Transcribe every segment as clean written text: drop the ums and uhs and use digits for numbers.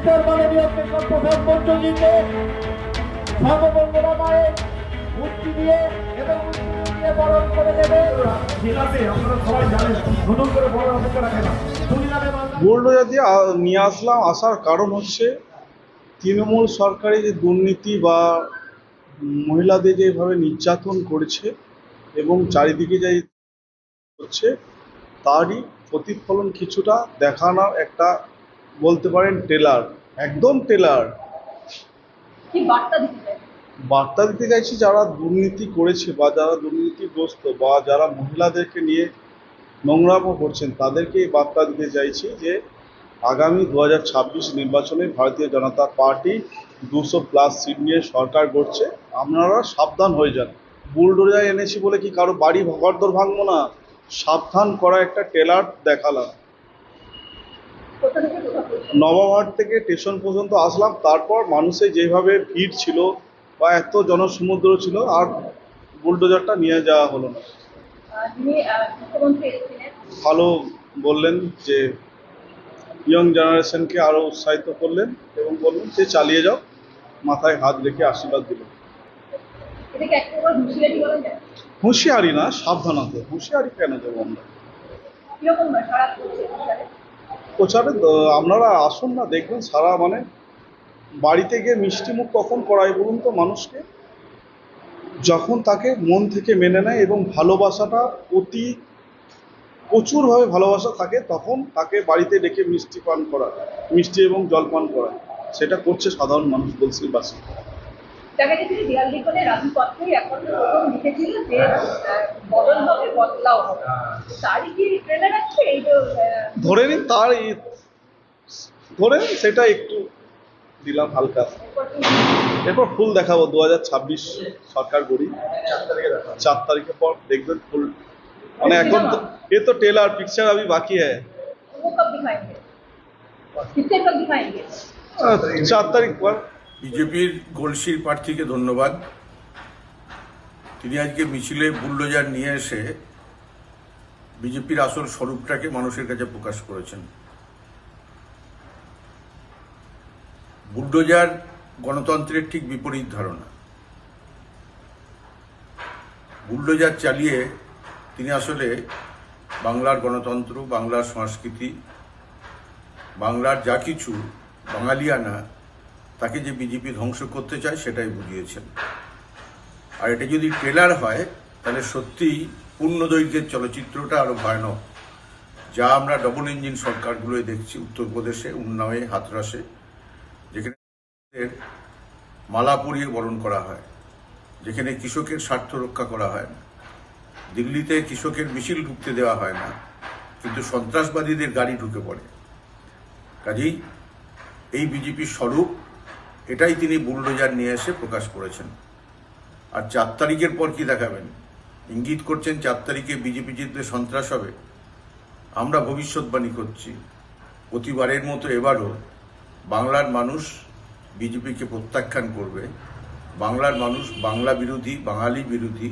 Minister মাননীয় প্রধানমন্ত্রীকে সর্বমঙ্গলা মায়ের মূর্তি দিয়ে এবং মূর্তি দিয়ে বরণ করে দেবে। জেলাতে আপনারা সবাই জানেন, নতুন করে বড় অপেক্ষা রাখে না। বুলডোজার দিয়ে নিয়ে আসার কারণ হচ্ছে তৃণমূল সরকারি যে দুর্নীতি বা মহিলাদের যেভাবে নির্যাতন করেছে এবং চারিদিকে যাই হচ্ছে তারই প্রতিফলন কিছুটা দেখানোর একটা বলতে পারেন ট্রেলার, একদম ট্রেলার। কি বার্তা দিতে চাইছি যারা দুর্নীতি করেছে বা যারা দুর্নীতিগ্রস্ত বা যারা মহিলাদেরকে নিয়ে নোংরামো করছেন তাদেরকে এই বার্তা দিতে চাইছি যে আগামী 2026 নির্বাচনে ভারতীয় জনতা পার্টি 200+ সিট নিয়ে সরকার গড়ছে। আপনারা সাবধান হয়ে যান। বুলডোজার এনেছি বলে কি কারো বাড়ি ঘরদোর ভাঙবো না, সাবধান করা একটা ট্রেলার দেখালাম। নবাবহাট থেকে স্টেশন পর্যন্ত আসলাম, তারপর মানুষের যেভাবে ভিড় ছিল বা এত জনসমুদ্র ছিল, আর বুলডোজারটা নিয়ে যাওয়া হলো না। ভালো বললেন যে ইয়ং জেনারেশনকে আরও উৎসাহিত করলেন এবং বললেন যে চালিয়ে যাও, মাথায় হাত রেখে আশীর্বাদ দিলেন। হুঁশিয়ারি না, সাবধানতা। হুঁশিয়ারি কেন দেবো আমরা? প্রচারে আপনারা আসুন না, দেখবেন সারা মানে বাড়িতে গিয়ে মিষ্টি মুখ কখন করায় বলুন তো মানুষকে? যখন তাকে মন থেকে মেনে নেয় এবং ভালোবাসাটা প্রচুরভাবে ভালোবাসা থাকে, তখন তাকে বাড়িতে ডেকে মিষ্টি পান করা, মিষ্টি এবং জল পান করা, সেটা করছে সাধারণ মানুষ বলসিবাসী। ধরে নিন সেটা একটু দিলাম হালকা। এরপর ফুল দেখাবো 2026 সরকার গড়ি 4 তারিখের পর দেখবেন ফুল। মানে এখন তো ये तो ट्रेलर पिक्चर अभी बाकी है। 4 তারিখ পর। বিজেপির গলসির প্রার্থীকে ধন্যবাদ। তিনি আজকে মিছিলে বুলডোজার নিয়ে এসে বিজেপির আসল স্বরূপটাকে মানুষের কাছে প্রকাশ করেছেন। বুলডোজার গণতন্ত্রের ঠিক বিপরীত ধারণা। বুলডোজার চালিয়ে তিনি আসলে বাংলার গণতন্ত্র, বাংলার সংস্কৃতি, বাংলার যা কিছু বাঙালিয়ানা, তাকে যে বিজেপি ধ্বংস করতে চায় সেটাই বুঝিয়েছেন। আর এটা যদি ট্রেলার হয় তাহলে সত্যিই পূর্ণদৈর্ঘ্যের চলচ্চিত্রটা আরও ভয়ানক, যা আমরা ডবল ইঞ্জিন সরকারগুলোই দেখছি। উত্তরপ্রদেশে, উন্নাওয়ে, হাতরাসে, যেখানে মালা পরিয়ে বরণ করা হয়, যেখানে কৃষকের স্বার্থ রক্ষা করা হয় না। দিল্লিতে কৃষকের মিছিল ঢুকতে দেওয়া হয় না, কিন্তু সন্ত্রাসবাদীদের গাড়ি ঢুকে পড়ে। কাজেই এই বিজেপির স্বরূপ, এটাই তিনি বুলডোজার নিয়ে এসে প্রকাশ করেছেন। আর 4 তারিখের পর কি দেখাবেন? ইঙ্গিত করছেন 4 তারিখে বিজেপি জিতলে সন্ত্রাস হবে। আমরা ভবিষ্যৎবাণী করছি, প্রতিবারের মতো এবারও বাংলার মানুষ বিজেপিকে প্রত্যাখ্যান করবে। বাংলার মানুষ বাংলা বিরোধী, বাঙালি বিরোধী,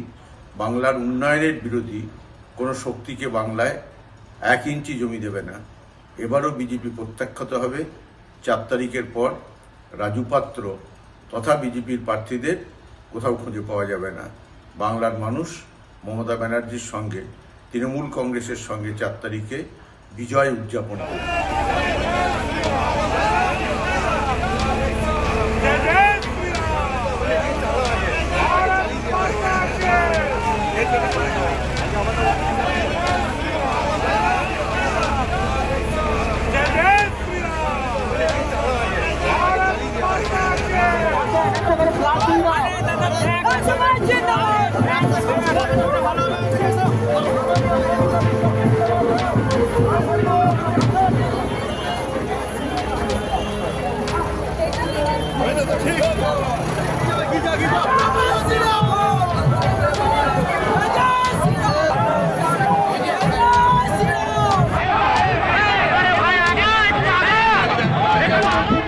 বাংলার উন্নয়নের বিরোধী কোনো শক্তিকে বাংলায় 1 ইঞ্চি জমি দেবে না। এবারও বিজেপি প্রত্যাখ্যাত হবে। 4 তারিখের পর রাজু পাত্র তথা বিজেপির প্রার্থীদের কোথাও খুঁজে পাওয়া যাবে না। বাংলার মানুষ মমতা ব্যানার্জির সঙ্গে, তৃণমূল কংগ্রেসের সঙ্গে 4 তারিখে বিজয় উদযাপন করবে।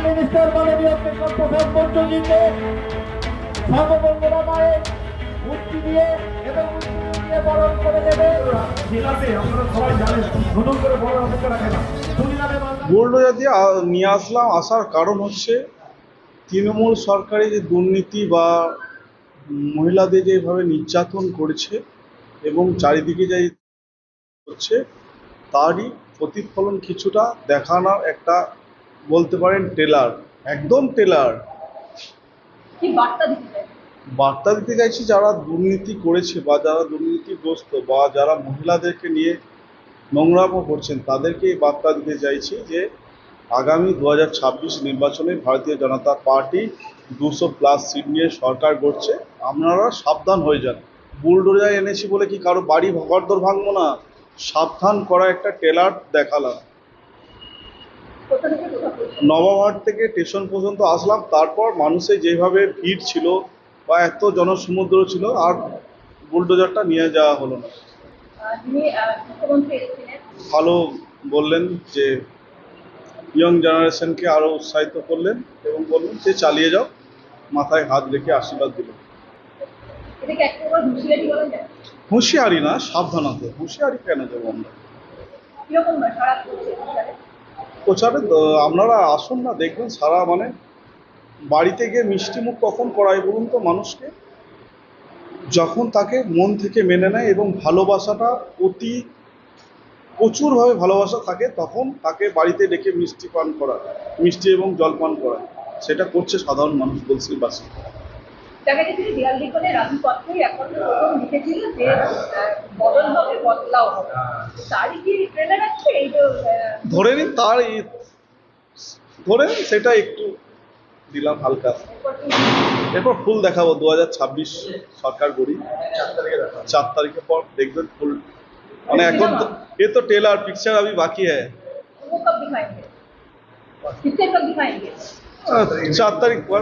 মিনিস্টার মাননীয় প্রধানমন্ত্রীকে সর্বমঙ্গলা মায়ের মূর্তি দিয়ে এবং মূর্তি দিয়ে বরণ করে দেবে। জেলাতে আপনারা সবাই জানেন, নতুন করে বড় অপেক্ষা রাখে না। বুলডোজার দিয়ে নিয়ে আসার কারণ হচ্ছে তৃণমূল সরকারি যে দুর্নীতি বা মহিলাদের যেভাবে নির্যাতন করেছে এবং চারিদিকে যাই হচ্ছে তারই প্রতিফলন কিছুটা দেখানোর একটা বলতে পারেন টেলার, একদম টেলার। কি বার্তা দিতে চাই? বার্তা দিতে চাইছি যারা দুর্নীতি করেছে বা যারা দুর্নীতিগ্রস্ত বা যারা মহিলাদেরকে নিয়ে নোংরামো করছেন তাদেরকে এই বার্তা দিতে চাইছি যে আগামী 2026 নির্বাচনে ভারতীয় জনতা পার্টি 200+ সিট নিয়ে সরকার গড়ছে। আপনারা সাবধান হয়ে যান। বুলডোজার এনেছি বলে কি কারো বাড়ি ঘরদোর ভাঙবো না, সাবধান করা একটা টেলার দেখালাম। কোথা থেকে কোথা পর্যন্ত? নবাবহাট থেকে স্টেশন পর্যন্ত আসলাম, তারপর মানুষের যেভাবে ভিড় ছিল বা এত জনসমুদ্র ছিল আর বুলডোজারটা নিয়ে যাওয়া হলো না। যিনি মুখ্যমন্ত্রী এসেছিলেন, ভালো বললেন যে ইয়ং জেনারেশনকে আরও উৎসাহিত করলেন এবং বললেন যে চালিয়ে যাও, মাথায় হাত রেখে আশীর্বাদ দিলেন। এটাকে এক প্রকার হুঁশিয়ারি বলা যায়। হুঁশিয়ারি না, সাবধানতা। হুঁশিয়ারি কেন দেবো আমরা? কিরকম না সারা করছে হুঁশিয়ারি? প্রচারে আপনারা আসুন না, দেখবেন সারা মানে বাড়িতে গিয়ে মিষ্টি মুখ কখন করায় বলুন তো মানুষকে? যখন তাকে মন থেকে মেনে নেয় এবং ভালোবাসাটা প্রচুরভাবে ভালোবাসা থাকে তখন তাকে বাড়িতে ডেকে মিষ্টি পান করা, মিষ্টি এবং জল পান করা, সেটা করছে সাধারণ মানুষ বলসিবাসী। দেখা গেছে যে দেয়াল লিখনে রাজু পাত্রই এখন প্রথম লিখেছিল যে বদল হবে বদলাও হবে, তারই কি ট্রেলার আছে? এই যে ধরে নিন সেটা একটু দিলাম হালকা। এরপর ফুল দেখাবো 2026 সরকার গড়ি 4 তারিখের পর দেখবেন ফুল। মানে এখন তো ये तो टेलर पिक्चर अभी बाकी है। वो कब दिखाएंगे? पिक्चर कब दिखाएंगे? 4 तारीख पर।